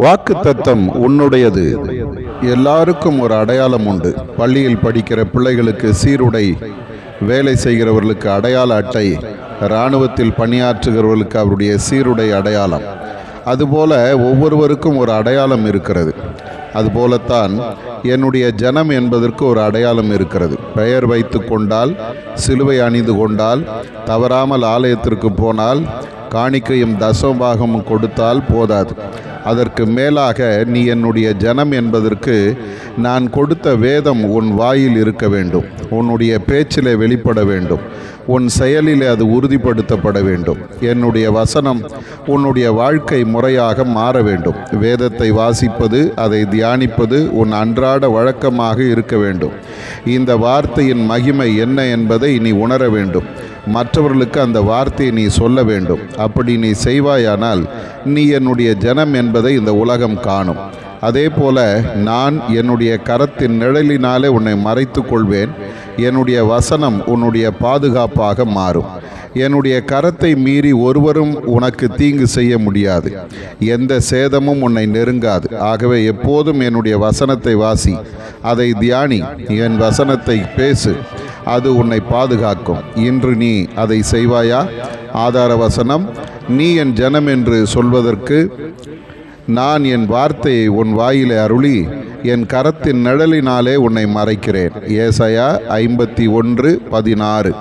வாக்குத்தத்தம் உன்னுடையது. எல்லாருக்கும் ஒரு அடையாளம் உண்டு. பள்ளியில் படிக்கிற பிள்ளைகளுக்கு சீருடை, வேலை செய்கிறவர்களுக்கு அடையாள அட்டை, இராணுவத்தில் பணியாற்றுகிறவர்களுக்கு அவருடைய சீருடை அடையாளம். அதுபோல ஒவ்வொருவருக்கும் ஒரு அடையாளம் இருக்கிறது. அதுபோலத்தான் என்னுடைய ஜனம் என்பதற்கு ஒரு அடையாளம் இருக்கிறது. பெயர் வைத்து கொண்டால், சிலுவை அணிந்து கொண்டால், தவறாமல் ஆலயத்திற்கு போனால், காணிக்கையும் தசமபாகமும் கொடுத்தால் போதாது. அதற்கு மேலாக நீ என்னுடைய ஜனம் என்பதற்கு நான் கொடுத்த வேதம் உன் வாயில் இருக்க வேண்டும், உன்னுடைய பேச்சிலே வெளிப்பட வேண்டும், உன் செயலிலே அது உறுதிப்படுத்தப்பட வேண்டும். என்னுடைய வசனம் உன்னுடைய வாழ்க்கை முறையாக மாற வேண்டும். வேதத்தை வாசிப்பது, அதை தியானிப்பது உன் அன்றாட வழக்கமாக இருக்க வேண்டும். இந்த வார்த்தையின் மகிமை என்ன என்பதை நீ உணர வேண்டும். மற்றவர்களுக்கு அந்த வார்த்தையை நீ சொல்ல வேண்டும். அப்படி நீ செய்வாயானால் நீ என்னுடைய ஜனம் என்பதை இந்த உலகம் காணும். அதே போல நான் என்னுடைய கரத்தின் நிழலினாலே உன்னை மறைத்து கொள்வேன். என்னுடைய வசனம் உன்னுடைய பாதுகாப்பாக மாறும். என்னுடைய கரத்தை மீறி ஒருவரும் உனக்கு தீங்கு செய்ய முடியாது. எந்த சேதமும் உன்னை நெருங்காது. ஆகவே எப்போதும் என்னுடைய வசனத்தை வாசி, அதை தியானி, என் வசனத்தை பேசு, அது உன்னை பாதுகாக்கும். இன்று நீ அதை செய்வாயா? ஆதார வசனம், நீ என் ஜனம் என்று சொல்வதற்கு நான் என் வார்த்தையை உன் வாயிலே அருளி என் கரத்தின் நிழலினாலே உன்னை மறைக்கிறேன். ஏசாயா 51:16.